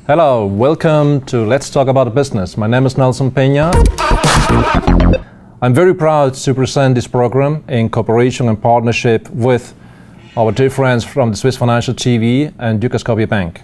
Hello, welcome to Let's Talk About Business. My name is Nelson Peña. I'm very proud to present this program in cooperation and partnership with our dear friends from the Swiss Financial TV and Dukascopy Bank.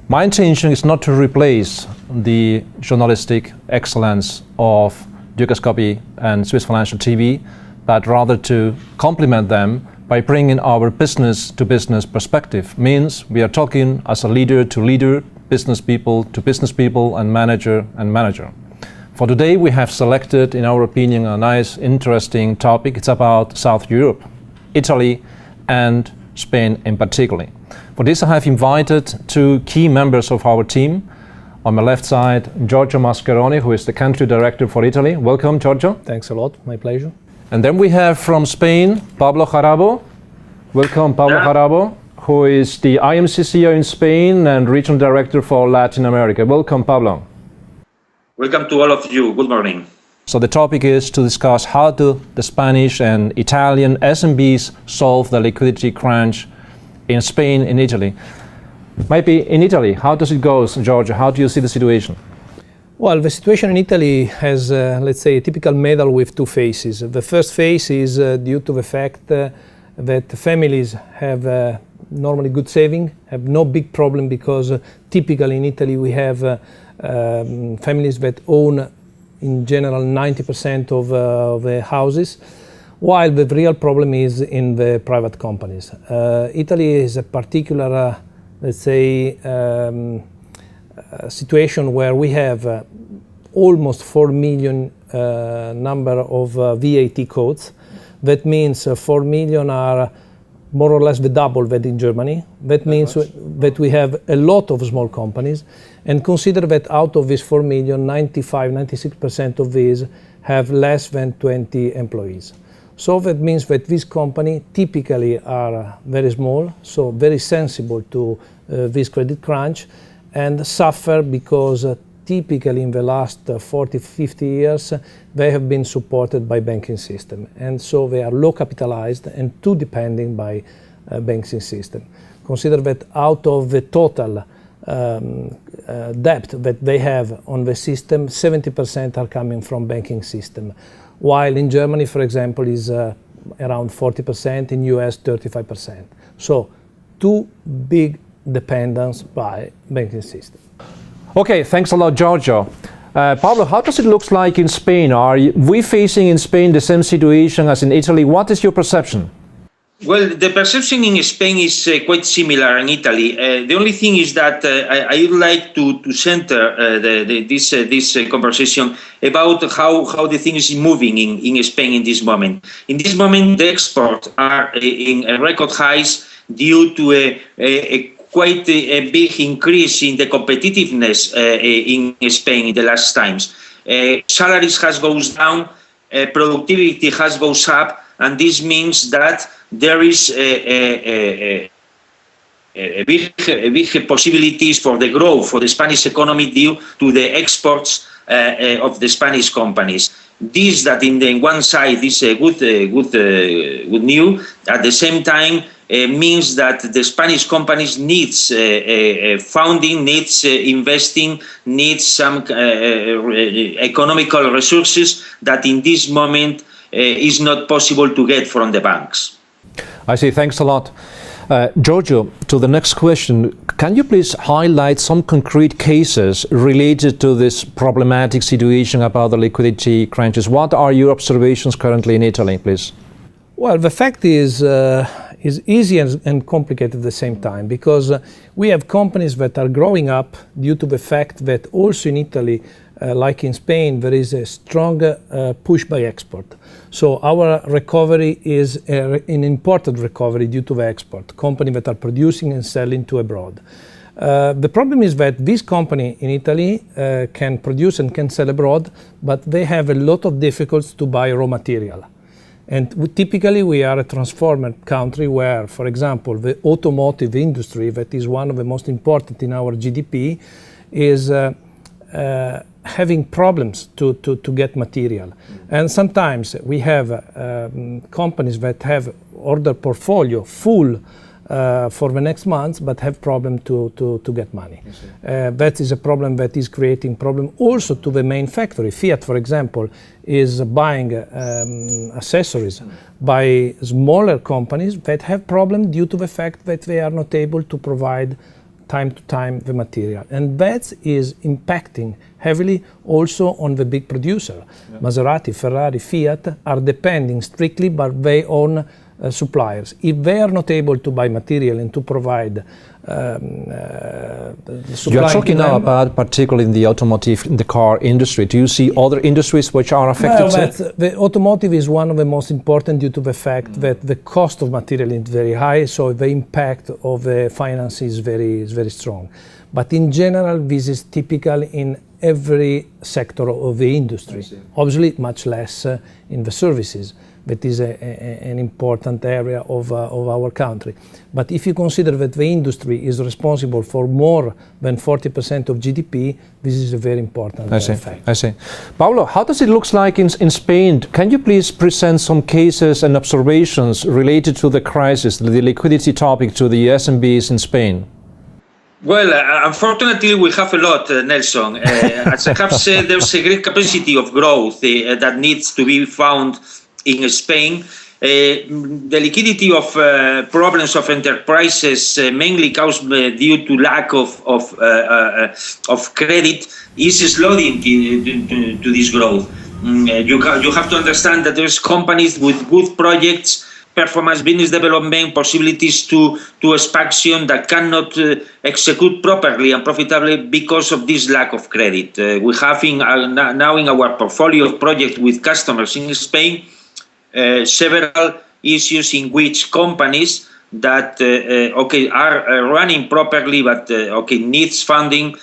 My intention is not to replace the journalistic excellence of Dukascopy and Swiss Financial TV, but rather to complement them by bringing our business-to-business perspective. Means we are talking as a leader to leader, business people to business people, and manager. For today, we have selected, in our opinion, a nice, interesting topic. It's about South Europe, Italy, and Spain in particular. For this, I have invited two key members of our team. On my left side, Giorgio Mascherone, who is the country director for Italy. Welcome, Giorgio. Thanks a lot. My pleasure. And then we have from Spain, Pablo Jarabo. Welcome, Pablo Jarabo, who is the IMC CEO in Spain and regional director for Latin America. Welcome, Pablo. Welcome to all of you. Good morning. So the topic is to discuss how do the Spanish and Italian SMBs solve the liquidity crunch in Spain and Italy. Maybe in Italy, how does it go, Giorgio? How do you see the situation? Well, the situation in Italy has, let's say, a typical medal with two faces. The first face is due to the fact that families have normally good saving, have no big problem because typically in Italy we have families that own in general 90% of the houses, while the real problem is in the private companies. Italy is a particular, let's say, situation where we have almost 4 million number of VAT codes. That means 4 million are more or less the double that in Germany. That means that we have a lot of small companies, and consider that out of these 4 million, 96% of these have less than 20 employees. So that means that these companies typically are very small, so very sensible to this credit crunch, and suffer because typically in the last 40-50 years they have been supported by banking system, and so they are low capitalized and too depending by banking system. Consider that out of the total debt that they have on the system, 70% are coming from banking system, while in Germany, for example, is around 40%, in US 35%. So too big dependence by banking system. Okay, thanks a lot, Giorgio. Pablo, how does it look like in Spain? Are we facing in Spain the same situation as in Italy? What is your perception? Well, the perception in Spain is quite similar in Italy. The only thing is that I would like to center this conversation about how the thing is moving in Spain in this moment. In this moment, the exports are in record highs due to quite a big increase in the competitiveness in Spain in the last times. Salaries has goes down, productivity has goes up, and this means that there is a big possibilities for the growth for the Spanish economy due to the exports of the Spanish companies. This that in one side is a good news. At the same time, means that the Spanish companies needs funding, needs investing, needs some economical resources that in this moment is not possible to get from the banks. I see. Thanks a lot. Giorgio, to the next question, can you please highlight some concrete cases related to this problematic situation about the liquidity crunches? What are your observations currently in Italy, please? Well, the fact is easy and complicated at the same time, because we have companies that are growing up due to the fact that also in Italy, like in Spain, there is a strong push by export. So our recovery is an imported recovery due to the export, companies that are producing and selling to abroad. The problem is that this company in Italy can produce and can sell abroad, but they have a lot of difficulties to buy raw material. And typically we are a transformer country where, for example, the automotive industry, that is one of the most important in our GDP, is having problems to get material. And sometimes we have companies that have order portfolio full for the next month, but have problem to get money. That is a problem that is creating problem also to the main factory. Fiat, for example, is buying accessories by smaller companies that have problem due to the fact that they are not able to provide time to time the material, and that is impacting heavily also on the big producer. Maserati, Ferrari, Fiat are depending strictly by their own suppliers. If they are not able to buy material and to provide you are talking now about particularly in the automotive, in the car industry. Do you see other industries which are affected? The automotive is one of the most important due to the fact that the cost of material is very high, so the impact of the finance is very strong. But in general, this is typical in every sector of the industry. Obviously, much less in the services. That is an important area of our country. But if you consider that the industry is responsible for more than 40% of GDP, this is a very important fact. I see. Pablo, how does it look like in Spain? Can you please present some cases and observations related to the crisis, the liquidity topic to the SMBs in Spain? Well, unfortunately, we have a lot, Nelson. As I have said, there's a great capacity of growth that needs to be found in Spain. The liquidity of problems of enterprises, mainly caused due to lack of credit, is slowing to this growth. You have to understand that there's companies with good projects, performance, business development, possibilities to expansion that cannot execute properly and profitably because of this lack of credit. We have now in our portfolio of projects with customers in Spain several issues in which companies that are running properly but needs funding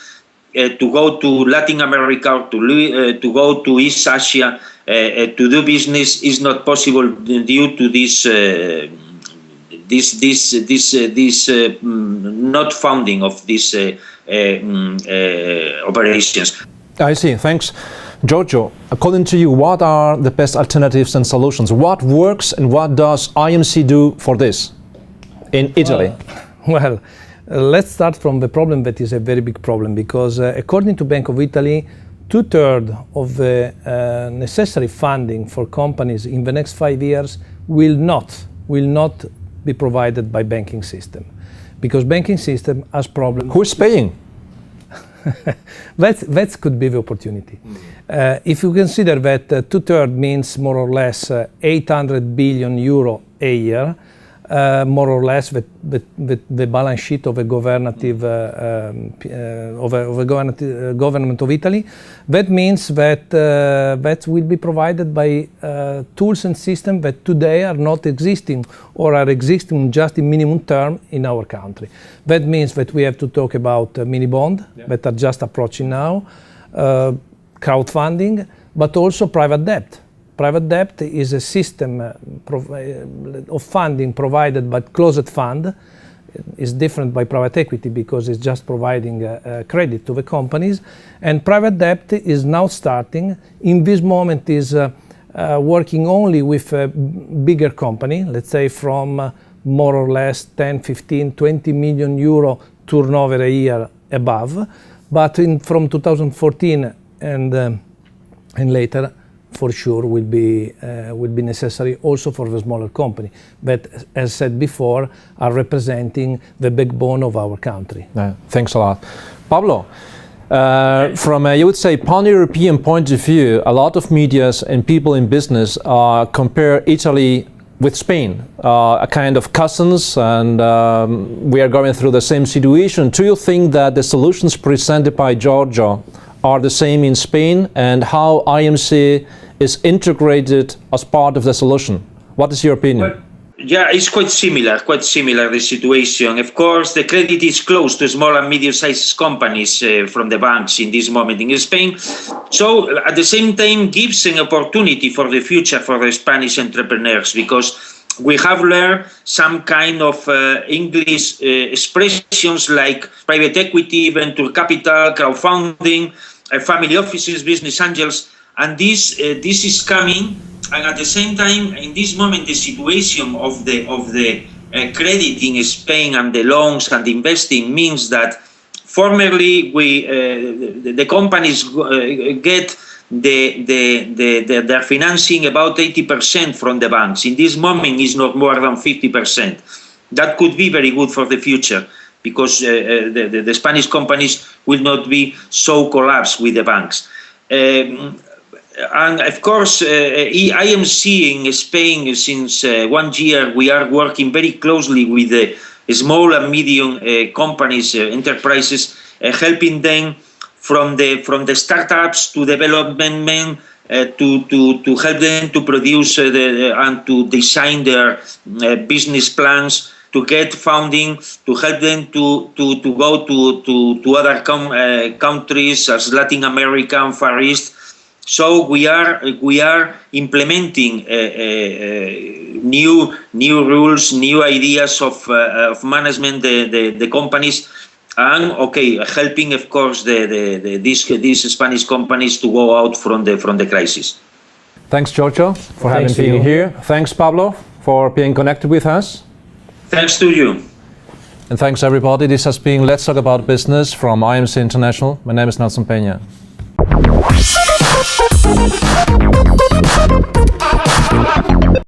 to go to Latin America or to go to East Asia to do business is not possible due to this not funding of these operations. I see. Thanks. Giorgio, according to you, what are the best alternatives and solutions? What works and what does IMC do for this in Italy? Well, let's start from the problem that is a very big problem, because according to Bank of Italy, 2/3 of the necessary funding for companies in the next 5 years will not be provided by banking system, because banking system has problems. Who's paying? That could be the opportunity. If you consider that 2/3 means more or less 800 billion euro a year, more or less the balance sheet of a government of Italy, that means that that will be provided by tools and systems that today are not existing or are existing just in minimum term in our country. That means that we have to talk about mini bond that are just approaching now, crowdfunding, but also private debt. Private debt is a system of funding provided by closed fund. It's different by private equity because it's just providing credit to the companies. And private debt is now starting. In this moment is working only with a bigger company, let's say from more or less 10, 15, 20 million euro turnover a year above. But from 2014 and later, for sure will be necessary also for the smaller company that, as said before, are representing the backbone of our country. Thanks a lot. Pablo, from a, you would say, pan-European point of view, a lot of medias and people in business compare Italy with Spain, a kind of cousins, and we are going through the same situation. Do you think that the solutions presented by Giorgio are the same in Spain, and how IMC is integrated as part of the solution? What is your opinion? Well, yeah, it's quite similar, the situation. Of course, the credit is close to small and medium-sized companies from the banks in this moment in Spain. So at the same time, gives an opportunity for the future for the Spanish entrepreneurs, because we have learned some kind of English expressions like private equity, venture capital, crowdfunding, family offices, business angels, and this is coming. And at the same time, in this moment, the situation of the credit in Spain and the loans and investing means that formerly the companies get their financing about 80% from the banks. In this moment, is not more than 50%. That could be very good for the future, because the Spanish companies will not be so collapsed with the banks. And of course, IMC in Spain, since 1 year, we are working very closely with the small and medium companies, enterprises, helping them from the startups to development, to help them to produce and to design their business plans, to get funding, to help them to go to other countries as Latin America and Far East. So we are implementing new rules, new ideas of management the companies, and helping, of course, these Spanish companies to go out from the crisis. Thanks, Giorgio, for having been here. Thanks, Pablo, for being connected with us. Thanks to you. And thanks, everybody. This has been Let's Talk About Business from IMC International. My name is Nelson Peña.